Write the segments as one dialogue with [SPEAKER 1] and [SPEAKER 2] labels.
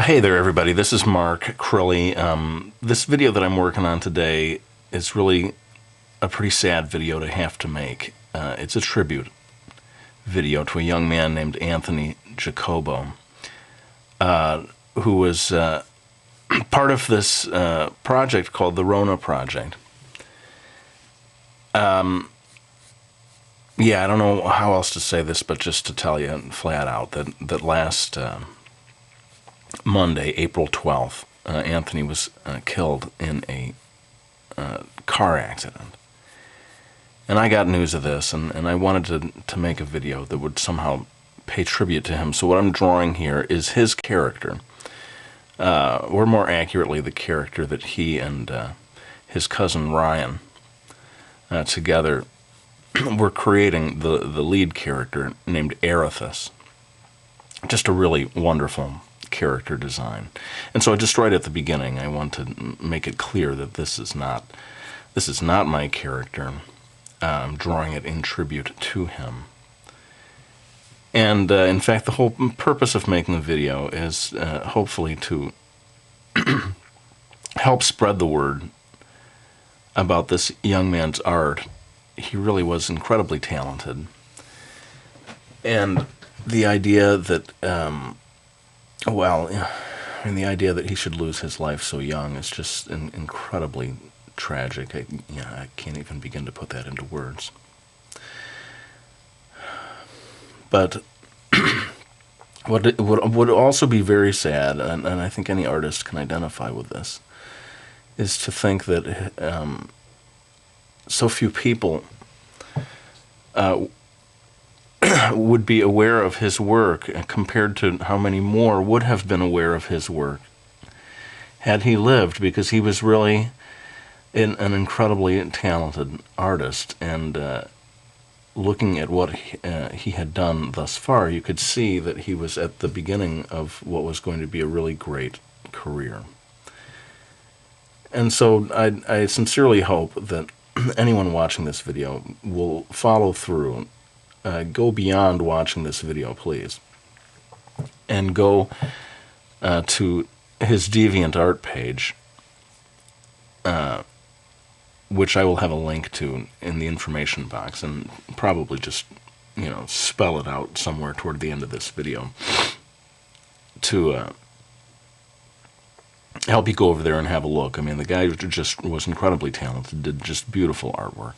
[SPEAKER 1] Hey there, everybody. This is Mark Crilly. This video that I'm working on today is really a pretty sad video to have to make. It's a tribute video to a young man named Anthony Jacobo, who was part of this project called the Ronaproject. Yeah, I don't know how else to say this, but just to tell you flat out that last Monday, April 12th, Anthony was killed in a car accident. And I got news of this, and I wanted to make a video that would somehow pay tribute to him. So what I'm drawing here is his character, or more accurately, the character that he and his cousin Ryan together were creating, the lead character named Erithus. Just a really wonderful character design. And so just right at the beginning, I want to make it clear that this is not my character. I'm drawing it in tribute to him. And in fact, the whole purpose of making the video is hopefully to help spread the word about this young man's art. He really was incredibly talented. And the idea that the idea that he should lose his life so young is just incredibly tragic. I can't even begin to put that into words. But what would also be very sad, and I think any artist can identify with this, is to think that so few people would be aware of his work compared to how many more would have been aware of his work had he lived, because he was really an incredibly talented artist. And looking at what he had done thus far, you could see that he was at the beginning of what was going to be a really great career. And so I sincerely hope that anyone watching this video will follow through. Go beyond watching this video, please, and go to his DeviantArt page, which I will have a link to in the information box, and probably just, spell it out somewhere toward the end of this video to help you go over there and have a look. I mean, the guy just was incredibly talented, did just beautiful artwork.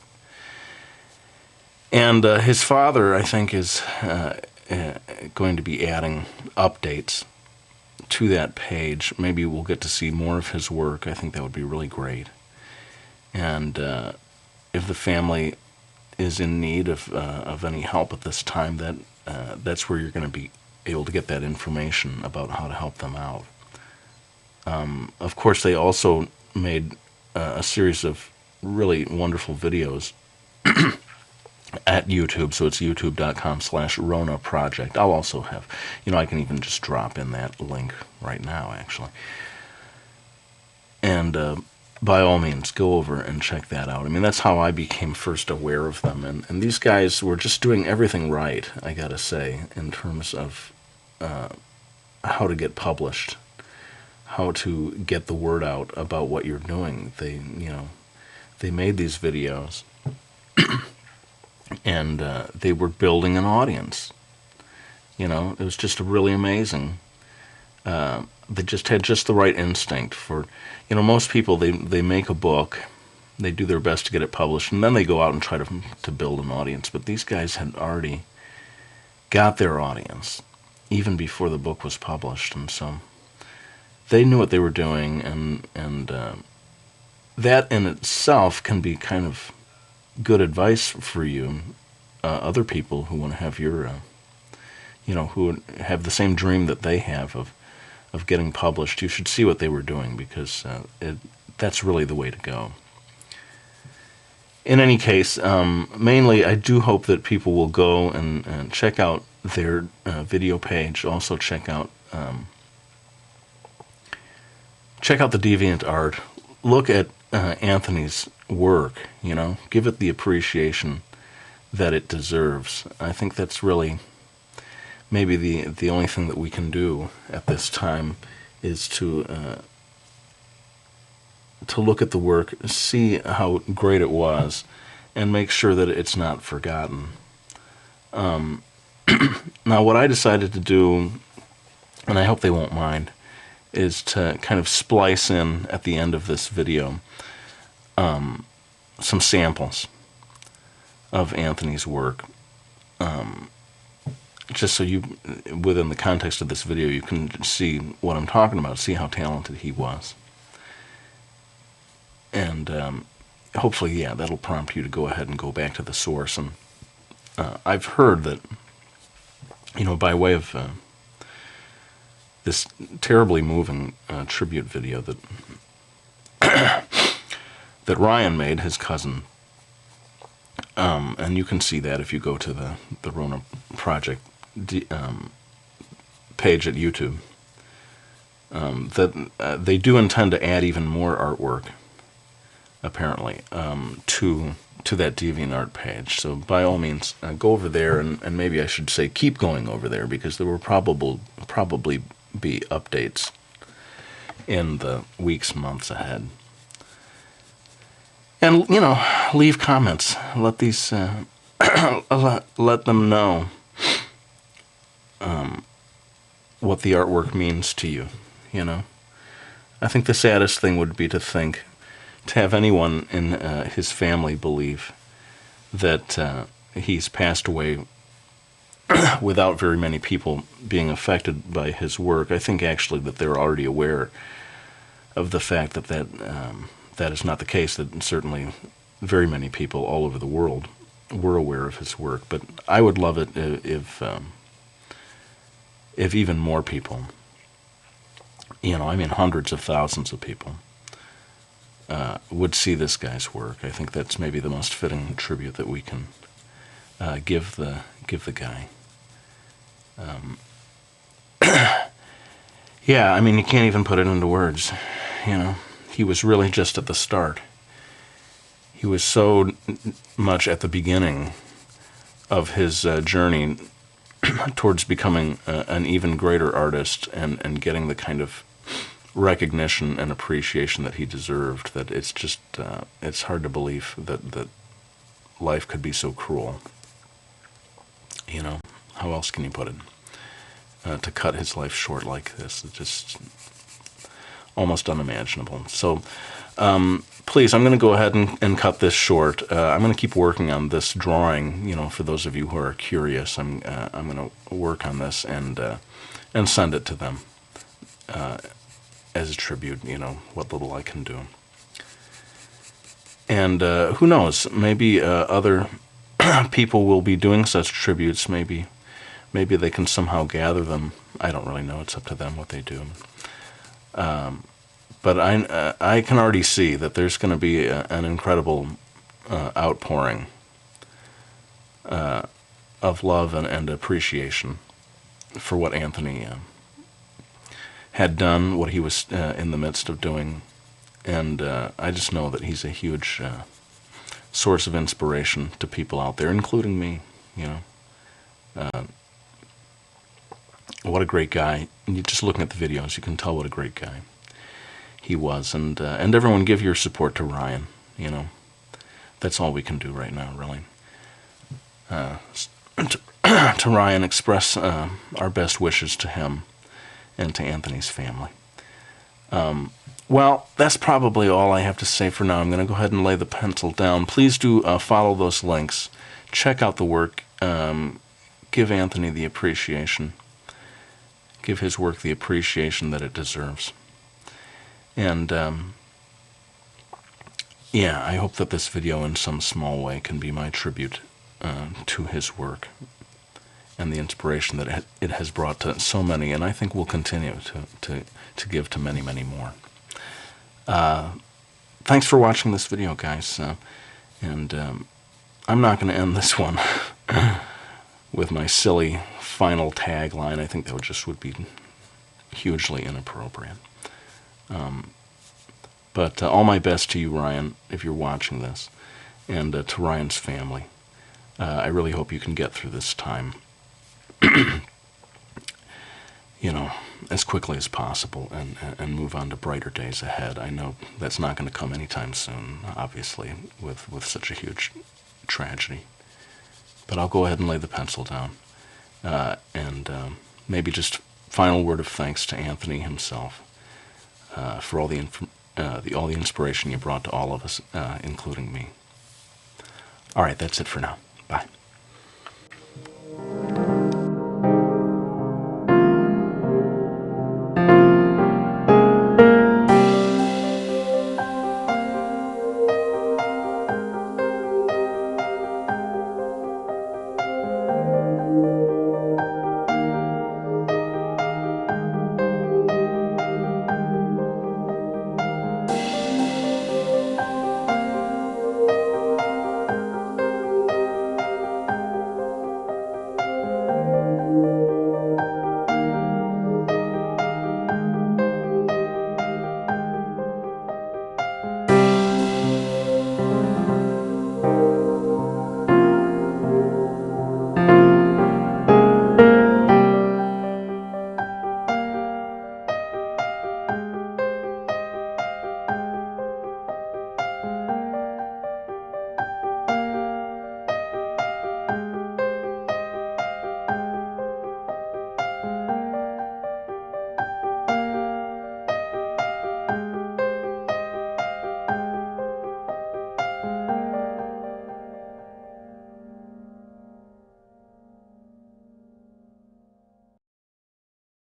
[SPEAKER 1] And his father, I think, is going to be adding updates to that page. Maybe we'll get to see more of his work. I think that would be really great. And if the family is in need of any help at this time, that's where you're going to be able to get that information about how to help them out. Of course, they also made a series of really wonderful videos at YouTube, so it's youtube.com/Ronaproject. I'll also have, I can even just drop in that link right now, actually. And by all means, go over and check that out. I mean, that's how I became first aware of them. And these guys were just doing everything right, I gotta say, in terms of how to get published, how to get the word out about what you're doing. They made these videos. And they were building an audience. It was just really amazing. They just had just the right instinct for, most people, they make a book, they do their best to get it published, and then they go out and try to build an audience. But these guys had already got their audience, even before the book was published, and so they knew what they were doing, and that in itself can be kind of good advice for you, other people who want to have your, who have the same dream that they have of getting published. You should see what they were doing, because that's really the way to go. In any case, mainly I do hope that people will go and check out their video page. Also check out the DeviantArt. Look at Anthony's work, give it the appreciation that it deserves. I think that's really maybe the only thing that we can do at this time is to look at the work, see how great it was, and make sure that it's not forgotten. Now, what I decided to do, and I hope they won't mind, is to kind of splice in at the end of this video some samples of Anthony's work. Just so you, within the context of this video, you can see what I'm talking about, see how talented he was. And hopefully, yeah, that'll prompt you to go ahead and go back to the source. And I've heard that, by way of this terribly moving tribute video that that Ryan made, his cousin, and you can see that if you go to the Ronaproject page at YouTube, that they do intend to add even more artwork, apparently, to that DeviantArt page. So by all means, go over there, and maybe I should say keep going over there, because there will probably be updates in the weeks, months ahead. And, leave comments. Let these, let them know what the artwork means to you, I think the saddest thing would be to have anyone in his family believe that he's passed away without very many people being affected by his work. I think actually that they're already aware of the fact that that is not the case, that certainly very many people all over the world were aware of his work. But I would love it if even more people, hundreds of thousands of people, would see this guy's work. I think that's maybe the most fitting tribute that we can give the guy. Yeah, you can't even put it into words. He was really just at the start. He was so much at the beginning of his journey towards becoming an even greater artist and getting the kind of recognition and appreciation that he deserved, that it's just, it's hard to believe that life could be so cruel. How else can you put it? To cut his life short like this, it's just almost unimaginable. So, please, I'm going to go ahead and cut this short. I'm going to keep working on this drawing. For those of you who are curious, I'm going to work on this and send it to them as a tribute. What little I can do. And who knows? Maybe other people will be doing such tributes. Maybe they can somehow gather them. I don't really know. It's up to them what they do. But I can already see that there's going to be an incredible outpouring of love and appreciation for what Anthony had done, what he was in the midst of doing. And I just know that he's a huge source of inspiration to people out there, including me, what a great guy. And you just looking at the videos, you can tell what a great guy he was. And everyone give your support to Ryan, That's all we can do right now, really. To Ryan, express our best wishes to him and to Anthony's family. Well, that's probably all I have to say for now. I'm going to go ahead and lay the pencil down. Please do follow those links. Check out the work. Give Anthony the appreciation. Give his work the appreciation that it deserves. And, yeah, I hope that this video in some small way can be my tribute to his work and the inspiration that it has brought to so many, and I think will continue to give to many, many more. Thanks for watching this video, guys. And I'm not going to end this one with my silly final tagline. I think that would be hugely inappropriate. But all my best to you, Ryan, if you're watching this, and to Ryan's family. I really hope you can get through this time. you know, as quickly as possible and move on to brighter days ahead. I know that's not going to come anytime soon, obviously, with such a huge tragedy. But I'll go ahead and lay the pencil down. And maybe just final word of thanks to Anthony himself for all all the inspiration you brought to all of us, including me. All right, that's it for now. Bye.